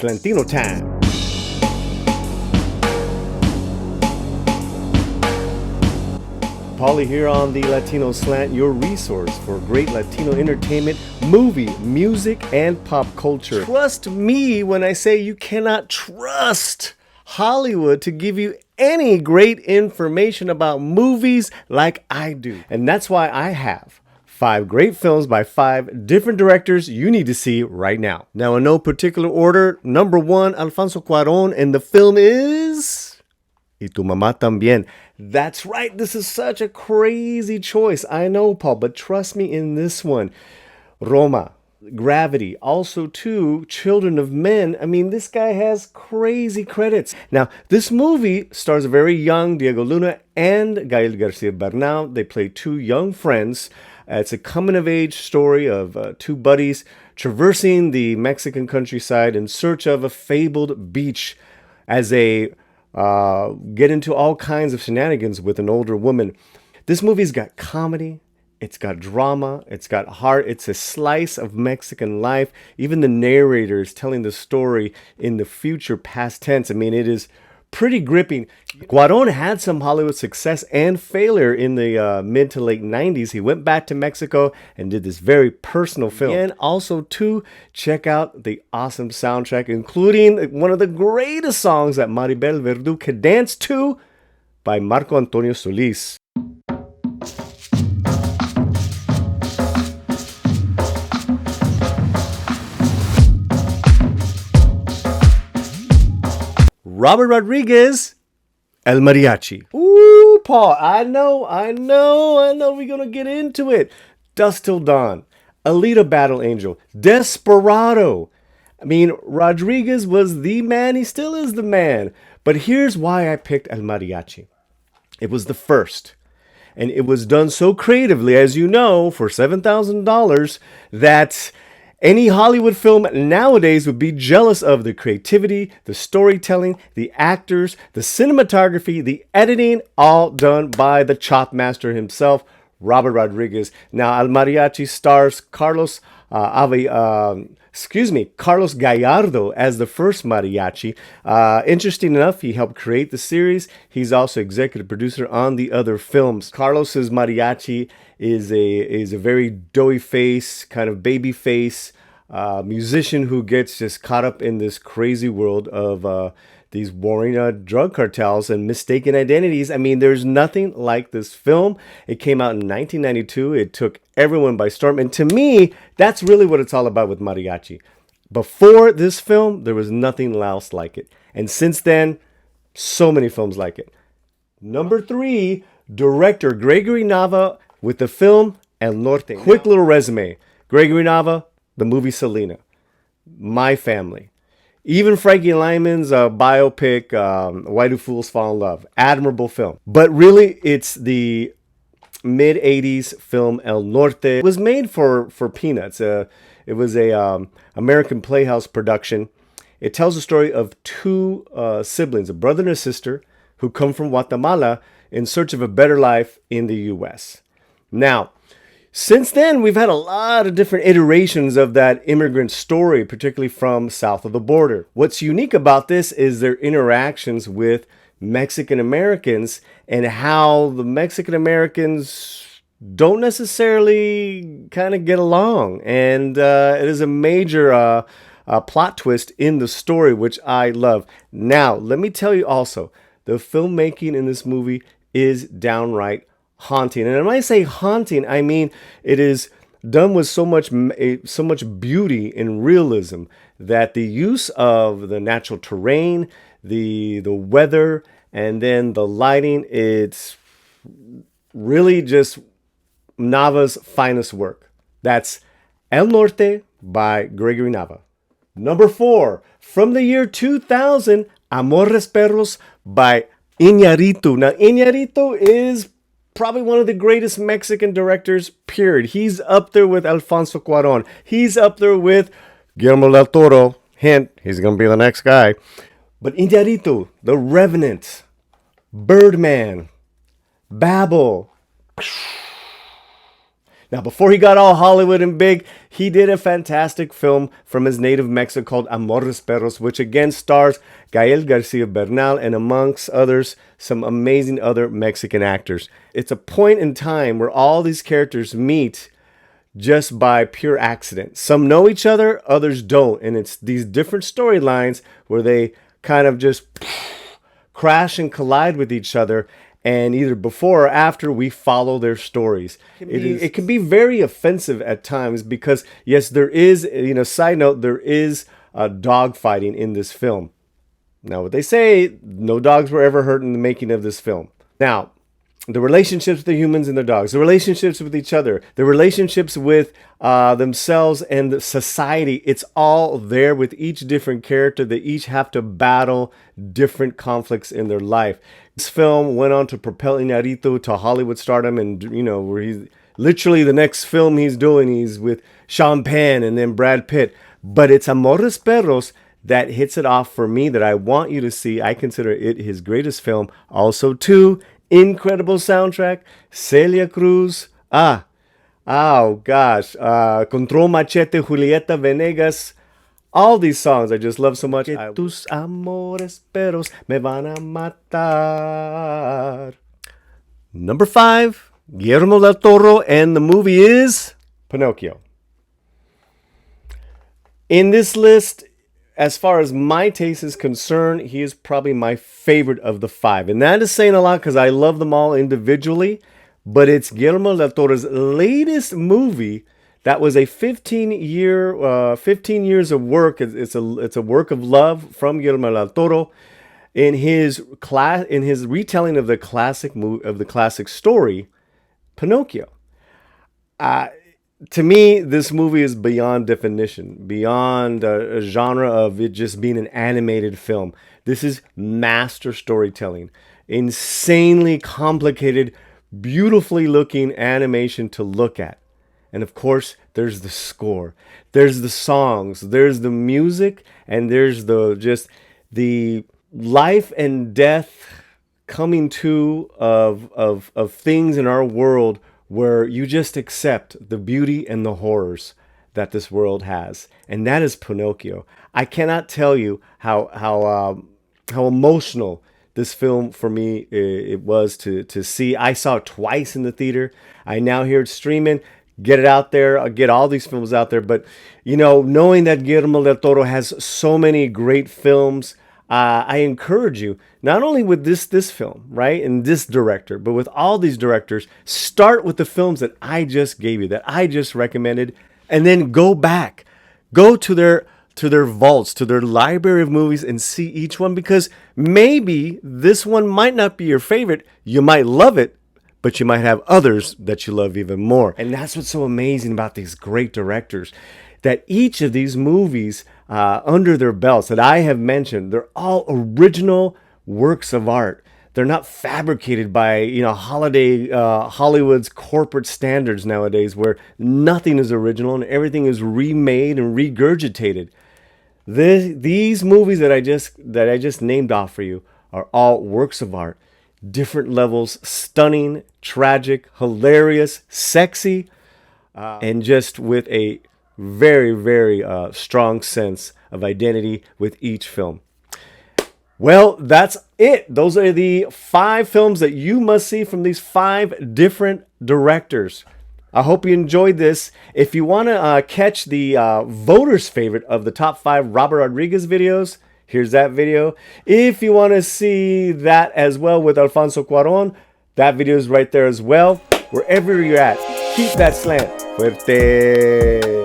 It's Latino time. Paulie here on the Latino Slant, your resource for great Latino entertainment, movie, music, and pop culture. Trust me when I say you cannot trust Hollywood to give you any great information about movies like I do. And that's why I have 5 great films by 5 different directors you need to see right now. Now, in no particular order, number 1, Alfonso Cuarón, and the film is Y Tu Mamá También. That's right, this is such a crazy choice. I know, Paul, but trust me in this one. Roma, Gravity, also too, Children of Men. I mean, this guy has crazy credits. Now, this movie stars a very young Diego Luna and Gael Garcia Bernal. They play 2 young friends. It's a coming-of-age story of 2 buddies traversing the Mexican countryside in search of a fabled beach as they get into all kinds of shenanigans with an older woman. This movie's got comedy, it's got drama, it's got heart, it's a slice of Mexican life. Even the narrator is telling the story in the future past tense. I mean, it is pretty gripping. Cuarón had some Hollywood success and failure in the mid to late 90s. He went back to Mexico and did this very personal film. And also, too, check out the awesome soundtrack, including one of the greatest songs that Maribel Verdú could dance to by Marco Antonio Solís. Robert Rodriguez, El Mariachi. Ooh, Paul, I know, we're going to get into it. Dusk Till Dawn, Alita Battle Angel, Desperado. I mean, Rodriguez was the man, he still is the man. But here's why I picked El Mariachi. It was the first. And it was done so creatively, as you know, for $7,000, that any Hollywood film nowadays would be jealous of the creativity, the storytelling, the actors, the cinematography, the editing, all done by the chop master himself, Robert Rodriguez. Now, El Mariachi stars Carlos Gallardo as the first mariachi. Interesting enough, he helped create the series. He's also executive producer on the other films. Carlos's mariachi is a very doughy face, kind of baby face musician who gets just caught up in this crazy world of these warring drug cartels and mistaken identities. I mean, there's nothing like this film. It came out in 1992. It took everyone by storm. And to me, that's really what it's all about with mariachi. Before this film, there was nothing else like it. And since then, so many films like it. Number 3, director Gregory Nava with the film El Norte. Quick little resume. Gregory Nava, the movie Selena, My Family. Even Frankie Lyman's biopic, Why Do Fools Fall in Love? Admirable film. But really, it's the mid-80s film El Norte. It was made for peanuts. It was a American Playhouse production. It tells the story of 2 siblings, a brother and a sister, who come from Guatemala in search of a better life in the U.S. Now, since then, we've had a lot of different iterations of that immigrant story, particularly from south of the border. What's unique about this is their interactions with Mexican Americans and how the Mexican Americans don't necessarily kind of get along. And it is a major plot twist in the story, which I love. Now, let me tell you also, the filmmaking in this movie is downright haunting. And when I say haunting, I mean it is done with so much beauty and realism that the use of the natural terrain, the weather, and then the lighting, it's really just Nava's finest work. That's El Norte by Gregory Nava. Number 4, from the year 2000, Amores Perros by Iñárritu. Now, Iñárritu is probably one of the greatest Mexican directors, period. He's up there with Alfonso Cuarón. He's up there with Guillermo del Toro. Hint, he's going to be the next guy. But Iñárritu, The Revenant, Birdman, Babel. Now, before he got all Hollywood and big, he did a fantastic film from his native Mexico called Amores Perros, which again stars Gael Garcia Bernal and amongst others, some amazing other Mexican actors. It's a point in time where all these characters meet just by pure accident. Some know each other, others don't. And it's these different storylines where they kind of just crash and collide with each other. And either before or after, we follow their stories. It can be very offensive at times because, yes, there is, side note, there is dog fighting in this film. Now, what they say, no dogs were ever hurt in the making of this film. Now, the relationships with the humans and their dogs, the relationships with each other, the relationships with themselves and the society, it's all there with each different character. They each have to battle different conflicts in their life. This film went on to propel Iñárritu to Hollywood stardom, and where he's literally the next film he's doing, he's with Sean Penn and then Brad Pitt. But it's Amores Perros that hits it off for me, that I want you to see. I consider it his greatest film. Also, too, incredible soundtrack. Celia Cruz. Oh gosh. Control Machete, Julieta Venegas. All these songs I just love so much. Tus amores perros me van a matar. Number 5, Guillermo del Toro, and the movie is Pinocchio. In this list, as far as my taste is concerned, he is probably my favorite of the 5. And that is saying a lot because I love them all individually. But it's Guillermo del Toro's latest movie that was a 15 years of work. It's a work of love from Guillermo del Toro in his retelling of the classic story, Pinocchio. To me, this movie is beyond definition, beyond a genre of it just being an animated film. This is master storytelling, insanely complicated, beautifully looking animation to look at. And of course, there's the score, there's the songs, there's the music, and there's the life and death coming to of things in our world where you just accept the beauty and the horrors that this world has. And that is Pinocchio. I cannot tell you how emotional this film for me it was to see. I saw it twice in the theater. I now hear it streaming. Get it out there. I'll get all these films out there. But, knowing that Guillermo del Toro has so many great films, I encourage you, not only with this film, right, and this director, but with all these directors, start with the films that I just gave you, that I just recommended, and then go back. Go to their vaults, to their library of movies, and see each one, because maybe this one might not be your favorite. You might love it, but you might have others that you love even more. And that's what's so amazing about these great directors, that each of these movies under their belts that I have mentioned, they're all original works of art. They're not fabricated by Hollywood's corporate standards nowadays, where nothing is original and everything is remade and regurgitated. These movies that I just named off for you are all works of art. Different levels, stunning, tragic, hilarious, sexy, and just with a very, very strong sense of identity with each film. Well, that's it. Those are the 5 films that you must see from these 5 different directors. I hope you enjoyed this. If you want to catch the voters' favorite of the top 5 Robert Rodriguez videos, here's that video. If you want to see that as well with Alfonso Cuarón, that video is right there as well. Wherever you're at, keep that slant. Fuerte.